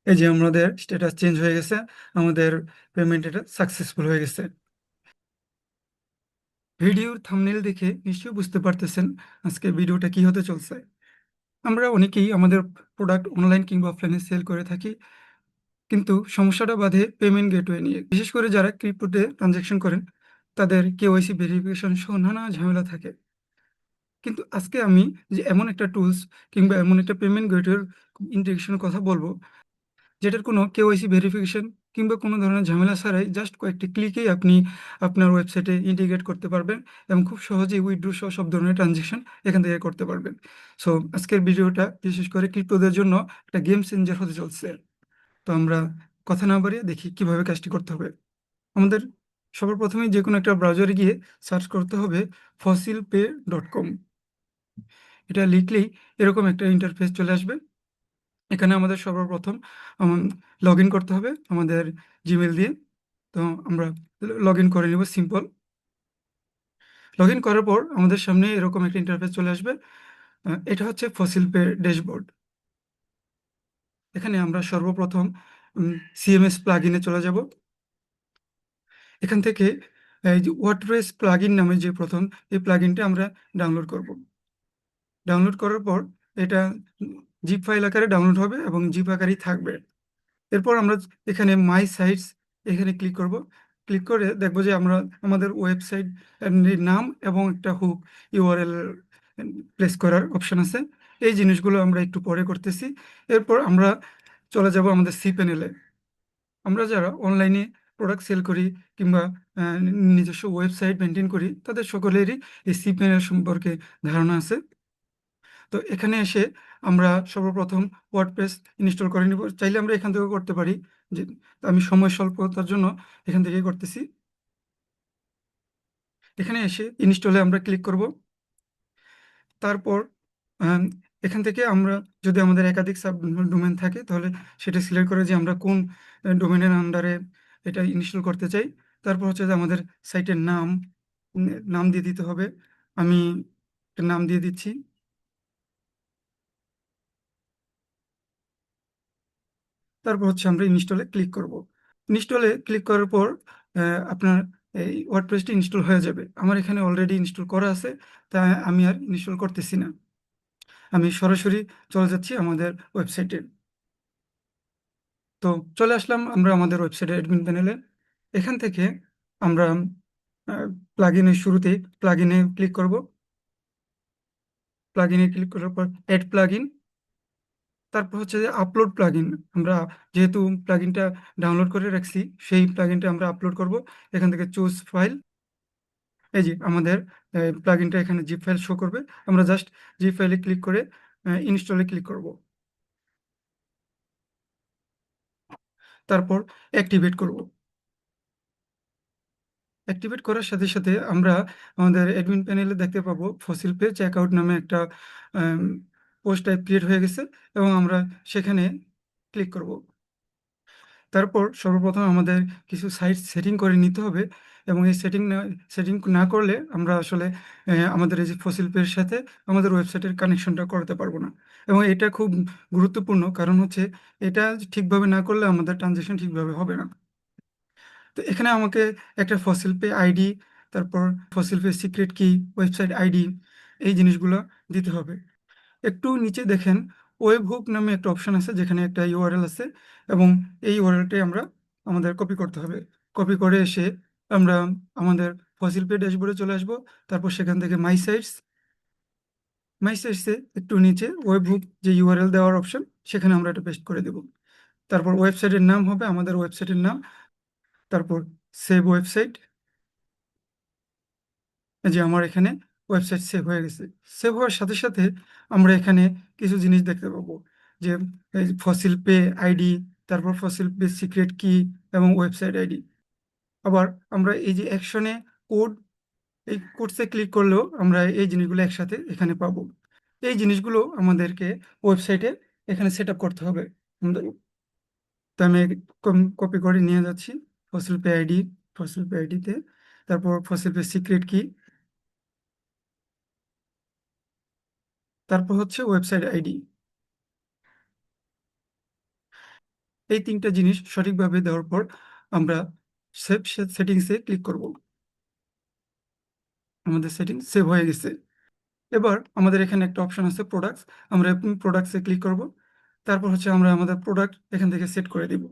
এই যে আমাদের স্ট্যাটাস চেঞ্জ হয়ে গেছে, আমাদের পেমেন্ট এটা সাকসেসফুল হয়ে গেছে। ভিডিওর থাম্বনেল দেখে নিশ্চয়ই বুঝতে পারতেছেন আজকে ভিডিওটা কি হতে চলছে। আমরা অনেকেই আমাদের প্রোডাক্ট অনলাইন কিংবা অফলাইনে সেল করে থাকি, কিন্তু সমস্যাটা বাধে পেমেন্ট গেটওয়ে নিয়ে। বিশেষ করে যারা ক্রিপ্টোতে ট্রানজ্যাকশন করেন, তাদের কেওয়াইসি ভেরিফিকেশন সহ নানা ঝামেলা থাকে। কিন্তু আজকে আমি যে এমন একটা টুলস কিংবা এমন একটা পেমেন্ট গেটওয়ের ইন্টিগ্রেশনের কথা বলবো, যেটার কোনো কেওয়াইসি ভেরিফিকেশন কিংবা কোনো ধরনের ঝামেলা ছাড়াই জাস্ট কয়েকটি ক্লিকেই আপনি আপনার ওয়েবসাইটে ইন্টিগ্রেট করতে পারবেন এবং খুব সহজেই উইথড্র সহ সব ধরনের ট্রানজ্যাকশন এখান থেকে করতে পারবেন। সো আজকের ভিডিওটা বিশেষ করে ক্রিপ্টোদের জন্য একটা গেম চেঞ্জার হতে চলছে। তো আমরা কথা না বাড়িয়ে দেখি কিভাবে কাজটি করতে হবে। আমাদের সবার প্রথমেই যে কোনো একটা ব্রাউজারে গিয়ে সার্চ করতে হবে fossilpay.com। এটা লিখলেই এরকম একটা ইন্টারফেস চলে আসবে। এখানে আমাদের সর্বপ্রথম লগ ইন করতে হবে আমাদের জিমেল দিয়ে। তো আমরা লগ ইন করে নেব সিম্পল। লগ ইন করার পর আমাদের সামনে এরকম একটা ইন্টারফেস চলে আসবে। এটা হচ্ছে ফসিল পে ড্যাশবোর্ড। এখানে আমরা সর্বপ্রথম সিএমএস প্লাগ ইনে চলে যাব। এখান থেকে এই যে ওয়ার্ডপ্রেস প্লাগ ইন নামে যে প্রথম এই প্লাগ ইনটা আমরা ডাউনলোড করব। ডাউনলোড করার পর এটা জিপ ফাইল আকারে ডাউনলোড হবে এবং জিপ আকারেই থাকবে। এরপর আমরা এখানে মাই সাইটস এখানে ক্লিক করব। ক্লিক করে দেখব যে আমরা আমাদের ওয়েবসাইট নাম এবং একটা হুক ইউআরএল প্লেস করার অপশন আছে। এই জিনিসগুলো আমরা একটু পরে করতেছি। এরপর আমরা চলে যাব আমাদের সি প্যানেলে। আমরা যারা অনলাইনে প্রোডাক্ট সেল করি কিংবা আহ, নিজস্ব ওয়েবসাইট মেনটেন করি, তাদের সকলেরই এই সি প্যানেল সম্পর্কে ধারণা আছে। তো এখানে এসে আমরা সর্বপ্রথম ওয়ার্ডপ্রেস ইনস্টল করে নিব। চাইলে আমরা এখান থেকে করতে পারি, যে আমি সময় স্বল্পতার জন্য এখান থেকে করতেছি। এখানে এসে ইনস্টলে আমরা ক্লিক করব। তারপর আম, এখান থেকে আমরা যদি আমাদের একাধিক সাব ডোমেন থাকে, তাহলে সেটা সিলেক্ট করে যে আমরা কোন ডোমেনের আন্ডারে এটা ইনস্টল করতে চাই। তারপর হচ্ছে যে আমাদের সাইটের নাম নাম দিয়ে দিতে হবে। আমি একটা নাম দিয়ে দিচ্ছি। তারপর হচ্ছে আমরা ইনস্টলে ক্লিক করব। ইনস্টলে ক্লিক করার পর আপনার এই ওয়ার্ডপ্রেসটি ইনস্টল হয়ে যাবে। আমার এখানে অলরেডি ইনস্টল করা আছে, তাই আমি আর ইনস্টল করতেছি না। আমি সরাসরি চলে যাচ্ছি আমাদের ওয়েবসাইটে। তো চলে আসলাম আমরা আমাদের ওয়েবসাইটের অ্যাডমিন প্যানেলে। এখান থেকে আমরা প্লাগ ইনের শুরুতে প্লাগ ইনে ক্লিক করব। প্লাগ ইনে ক্লিক করার পর অ্যাড প্লাগ ইন। তারপর হচ্ছে যে আপলোড প্লাগইন। আমরা যেহেতু প্লাগইনটা ডাউনলোড করে রাখছি, সেই প্লাগইনটা আমরা আপলোড করব। এখান থেকে চুজ ফাইল। এই যে আমাদের প্লাগইনটা এখানে জিপ ফাইল শো করবে। আমরা জাস্ট জিপ ফাইলে ক্লিক করে ইনস্টলে ক্লিক করব। তারপর অ্যাক্টিভেট করব। অ্যাক্টিভেট করার সাথে সাথে আমরা আমাদের অ্যাডমিন প্যানেলে দেখতে পাবো ফসিল পে চেকআউট নামে একটা পোস্ট টাইপ ক্রিয়েট হয়ে গেছে এবং আমরা সেখানে ক্লিক করব। তারপর সর্বপ্রথম আমাদের কিছু সাইট সেটিং করে নিতে হবে এবং এই সেটিং না করলে আমরা আসলে আমাদের এই যে ফসিল পের সাথে আমাদের ওয়েবসাইটের কানেকশনটা করতে পারবো না। এবং এটা খুব গুরুত্বপূর্ণ, কারণ হচ্ছে এটা ঠিকভাবে না করলে আমাদের ট্রানজেকশন ঠিকভাবে হবে না। তো এখানে আমাকে একটা ফসিল পে আইডি, তারপর ফসিল পে সিক্রেট কি, ওয়েবসাইট আইডি, এই জিনিসগুলো দিতে হবে। একটু নিচে দেখেন ওয়েব হুক নামে একটা অপশন আছে, যেখানে একটা ইউআরএল আছে এবং এই ইউআরএলটাই আমরা আমাদের কপি করতে হবে। কপি করে এসে আমরা আমাদের ফসিল পে ড্যাশবোর্ডে চলে আসব। তারপর সেখান থেকে মাই সাইটসে একটু নিচে ওয়েব হুক যে ইউআরএল দেওয়ার অপশন, সেখানে আমরা এটা পেস্ট করে দেব। তারপর ওয়েবসাইটের নাম হবে আমাদের ওয়েবসাইটের নাম। তারপর সেভ ওয়েবসাইট। এই যে আমার এখানে ওয়েবসাইট সেভ হয়ে গেছে। সেভ হওয়ার সাথে সাথে আমরা এখানে কিছু জিনিস দেখতে পাবো, যে ফসিল পে আইডি, তারপর ফসিল পে সিক্রেট কি এবং ওয়েবসাইট আইডি। আবার আমরা এই যে অ্যাকশনে কোড, এই কোডসে ক্লিক করলেও আমরা এই জিনিসগুলো একসাথে এখানে পাবো। এই জিনিসগুলো আমাদেরকে ওয়েবসাইটে এখানে সেট আপ করতে হবে আমাদের। তো আমি কপি করে নিয়ে যাচ্ছি ফসিল পে আইডিতে। তারপর ফসিল পে সিক্রেট কি, তারপর হচ্ছে ওয়েবসাইট আইডি। এই তিনটা জিনিস সঠিকভাবে দেওয়ার পর আমরা সেভ সেটিংসে ক্লিক করব। আমাদের সেটিং সেভ হয়ে গেছে। এবার আমাদের এখানে একটা অপশন আছে প্রোডাক্টস, আমরা প্রোডাক্টসে ক্লিক করব। তারপর হচ্ছে আমরা আমাদের প্রোডাক্ট এখান থেকে সেট করে দিব।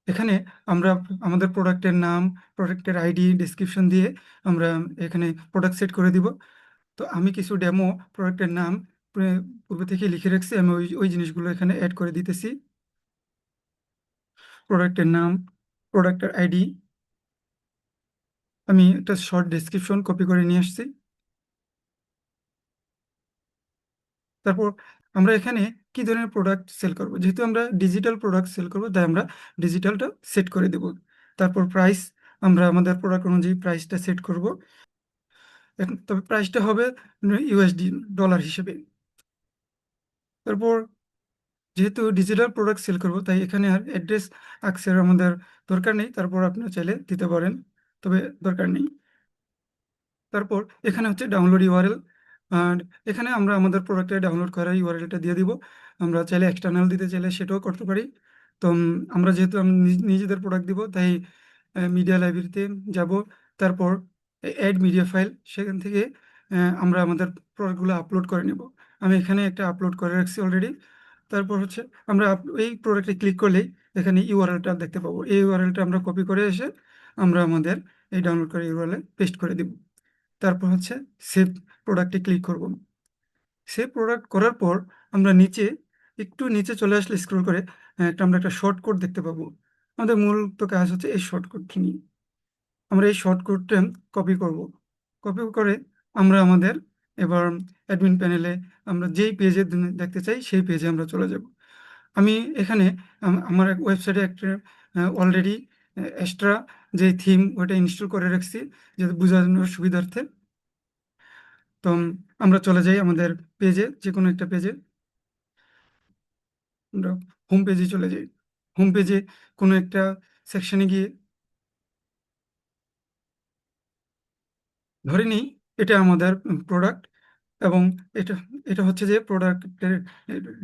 এখানে আমরা আমাদের প্রোডাক্টের নাম, প্রোডাক্টের আইডি, ডেসক্রিপশন দিয়ে আমরা এখানে প্রোডাক্ট সেট করে দিব। তো আমি কিছু ডেমো প্রোডাক্টের নাম পূর্বে থেকে লিখে রাখছি, আমি ওই ওই জিনিসগুলো এখানে অ্যাড করে দিতেছি। প্রোডাক্টের নাম, প্রোডাক্টের আইডি, আমি একটা শর্ট ডেসক্রিপশন কপি করে নিয়ে আসছি। তারপর আমরা এখানে কি ধরনের প্রোডাক্ট সেল করব, যেহেতু আমরা ডিজিটাল প্রোডাক্ট সেল করব তাই আমরা ডিজিটালটা সেট করে দেব। তারপর প্রাইস, আমরা আমাদের প্রোডাক্ট অনুযায়ী প্রাইসটা সেট করব। তবে প্রাইসটা হবে ইউএসডি, ডলার হিসেবে। তারপর যেহেতু ডিজিটাল প্রোডাক্ট সেল করব তাই এখানে আর অ্যাড্রেস অ্যাক্সের আমাদের দরকার নেই, তারপর আপনারা চাইলে দিতে পারেন, তবে দরকার নেই। তারপর এখানে হচ্ছে ডাউনলোড ইউআরএল, আর এখানে আমরা আমাদের প্রোডাক্টে ডাউনলোড করার ইউআরএলটা দিয়ে দিব। আমরা চাইলে এক্সটার্নাল দিতে চাইলে সেটাও করতে পারি। তো আমরা যেহেতু নিজেদের প্রোডাক্ট দিব তাই মিডিয়া লাইব্রেরিতে যাব। তারপর অ্যাড মিডিয়া ফাইল, সেখান থেকে আমরা আমাদের প্রোডাক্টগুলো আপলোড করে নেব। আমি এখানে একটা আপলোড করে রাখছি অলরেডি। তারপর হচ্ছে আমরা এই প্রোডাক্টে ক্লিক করলেই এখানে ইউআরএলটা দেখতে পাবো। এই ইউআরএলটা আমরা কপি করে এসে আমরা আমাদের এই ডাউনলোড করে ইউআরএলে পেস্ট করে দিব। তারপর হচ্ছে সেভ প্রোডাক্টে ক্লিক করব। সেভ প্রোডাক্ট করার পর আমরা নিচে, একটু নিচে চলে আসলে স্ক্রল করে আমরা একটা শর্টকাট দেখতে পাবো। আমাদের মূলত কাজ হচ্ছে এই শর্টকাটটি নিয়ে। আমরা এই শর্টকাটটা কপি করব। কপি করে আমরা আমাদের এবার অ্যাডমিন প্যানেলে আমরা যেই পেজে দেখতে চাই সেই পেজে আমরা চলে যাব। আমি এখানে আমার ওয়েবসাইটে একটা অলরেডি এক্সট্রা যে থিম ওটা ইনস্টল করে রাখছি, যাতে বোঝানোর সুবিধার্থে। তো আমরা চলে যাই আমাদের পেজে, যে কোনো একটা পেজে। আমরা হোম পেজে চলে যাই। হোম পেজে কোনো একটা সেকশনে গিয়ে ধরে নিই এটা আমাদের প্রোডাক্ট, এবং এটা এটা হচ্ছে যে প্রোডাক্টের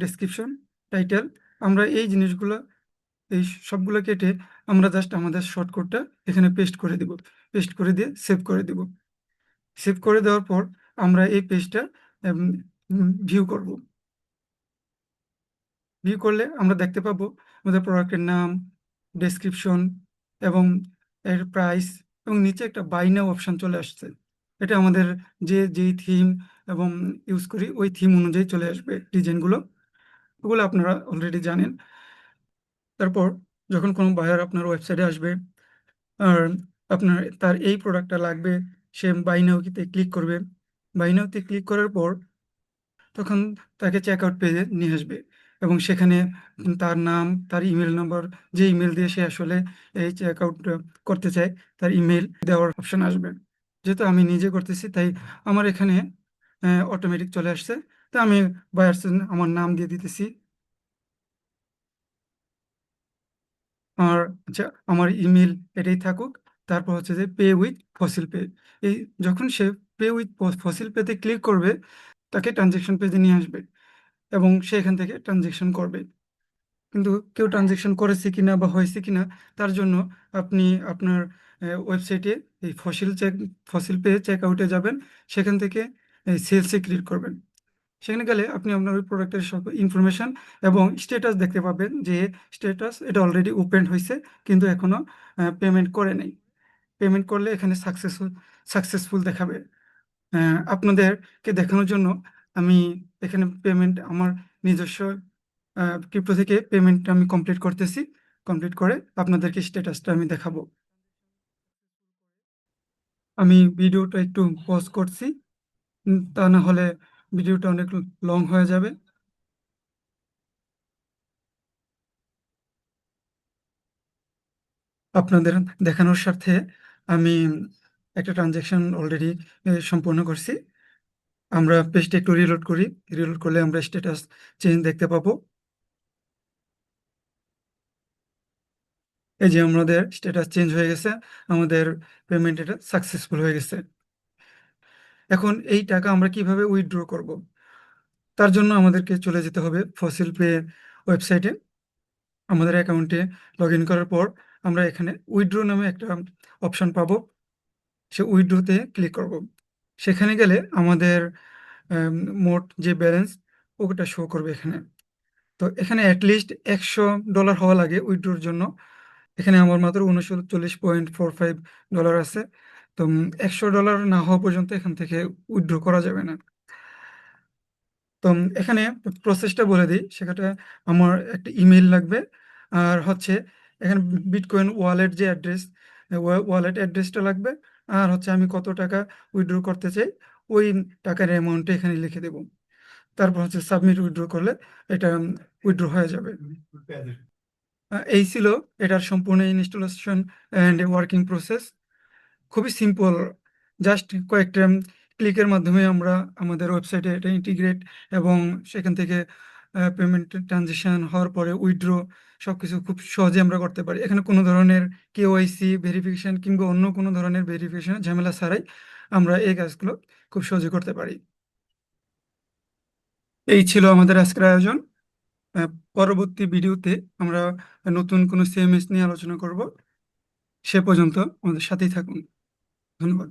ডেসক্রিপশন, টাইটেল। আমরা এই জিনিসগুলো, এই সবগুলো কেটে আমরা জাস্ট আমাদের শর্টকাটটা এখানে পেস্ট করে দিব। পেস্ট করে দিয়ে সেভ করে দিব। সেভ করে দেওয়ার পর আমরা এই পেজটা ভিউ করব। ভিউ করলে আমরা দেখতে পাবো আমাদের প্রোডাক্টের নাম, ডেসক্রিপশন এবং এর প্রাইস, এবং নিচে একটা বাই নাও অপশন চলে আসছে। এটা আমাদের যেই থিম এবং ইউজ করি ওই থিম অনুযায়ী চলে আসবে ডিজাইনগুলো, ওগুলো আপনারা অলরেডি জানেন। তারপর যখন কোনো বায়ার আপনার ওয়েবসাইটে আসবে আর আপনার তার এই প্রোডাক্টটা লাগবে, সে বাই নাওতে ক্লিক করবে। বাই নাওতে ক্লিক করার পর তখন তাকে চেক আউট পেজে নিয়ে আসবে, এবং সেখানে তার নাম, তার ইমেল নাম্বার, যে ইমেল দিয়ে সে আসলে এই চেক আউট করতে চায়, তার ইমেল দেওয়ার অপশন আসবে। যেহেতু আমি নিজে করতেছি তাই আমার এখানে অটোমেটিক চলে আসছে। তা আমি বায়ার্স আমার নাম দিয়ে দিতেছি, আর আচ্ছা আমার ইমেল এটাই থাকুক। তারপর হচ্ছে যে পে উইথ ফসিল পে, এই যখন সে পে উইথ ফসিল পেতে ক্লিক করবে তাকে ট্রানজেকশন পেজে নিয়ে আসবে, এবং সে এখান থেকে ট্রানজেকশন করবে। কিন্তু কেউ ট্রানজেকশন করেছে কিনা বা হয়েছে কিনা তার জন্য আপনি আপনার ওয়েবসাইটে এই ফসিল পে চেক আউটে যাবেন, সেখান থেকে সেলসে ক্লিক করবেন। সেখানে গেলে আপনি আপনার ওই প্রোডাক্টের সব ইনফরমেশন এবং স্ট্যাটাস দেখতে পাবেন, যে স্ট্যাটাস এটা অলরেডি ওপেন হয়েছে কিন্তু এখনো পেমেন্ট করে নেই। পেমেন্ট করলে এখানে সাকসেসফুল দেখাবে। আপনাদেরকে দেখানোর জন্য আমি এখানে পেমেন্ট আমার নিজস্ব ক্রিপ্টো থেকে পেমেন্টটা আমি কমপ্লিট করতেছি। কমপ্লিট করে আপনাদেরকে স্ট্যাটাসটা আমি দেখাবো। আমি ভিডিওটা একটু পজ করছি, তা না হলে ভিডিওটা অনেক লং হয়ে যাবে। আপনাদের দেখানোর স্বার্থে আমি একটা ট্রানজ্যাকশন অলরেডি সম্পূর্ণ করছি। আমরা পেজটা একটু রিলোড করি। রিলোড করলে আমরা স্ট্যাটাস চেঞ্জ দেখতে পাবো। এই যে আমাদের স্ট্যাটাস চেঞ্জ হয়ে গেছে, আমাদের পেমেন্ট এটা সাকসেসফুল হয়ে গেছে। এখন এই টাকা আমরা কিভাবে উইথড্র করব, তার জন্য আমাদেরকে চলে যেতে হবে ফসিল পে ওয়েবসাইটে। আমাদের অ্যাকাউন্টে লগ ইন করার পর আমরা এখানে উইথড্র নামে একটা অপশন পাবো। সে উইথড্রোতে ক্লিক করব। সেখানে গেলে আমাদের আম, মোট যে ব্যালেন্স ওটা শো করবে এখানে। তো এখানে অ্যাটলিস্ট $100 হওয়া লাগে উইথড্রোর জন্য। এখানে আমার মাত্র 39.45 ডলার আছে। তো $100 না হওয়া পর্যন্ত এখান থেকে উইথড্র করা যাবে না। তো এখানে প্রসেসটা বলে দিই। সেখানে আমার একটা ইমেল লাগবে, আর হচ্ছে এখানে বিটকয়েন ওয়ালেট যে অ্যাড্রেস, ওয়ালেট অ্যাড্রেসটা লাগবে, আর হচ্ছে আমি কত টাকা উইথড্র করতে চাই ওই টাকার অ্যামাউন্টটা এখানে লিখে দেব। তারপর হচ্ছে সাবমিট উইথড্র করলে এটা উইথড্র হয়ে যাবে। এই ছিল এটার সম্পূর্ণ ইনস্টলেশন অ্যান্ড ওয়ার্কিং প্রসেস। খুবই সিম্পল, জাস্ট কয়েকটা ক্লিকের মাধ্যমে আমরা আমাদের ওয়েবসাইটে এটা ইন্টিগ্রেট, এবং সেখান থেকে পেমেন্ট ট্রানজেকশন হওয়ার পরে উইথড্র সবকিছু খুব সহজে আমরা করতে পারি। এখানে কোনো ধরনের কেওয়াইসি ভেরিফিকেশন কিংবা অন্য কোনো ধরনের ভেরিফিকেশন ঝামেলা ছাড়াই আমরা এই কাজগুলো খুব সহজে করতে পারি। এই ছিল আমাদের আজকের আয়োজন। আহ, পরবর্তী ভিডিওতে আমরা নতুন কোনো সিএমএস নিয়ে আলোচনা করব। সে পর্যন্ত আমাদের সাথেই থাকুন। ধন্যবাদ।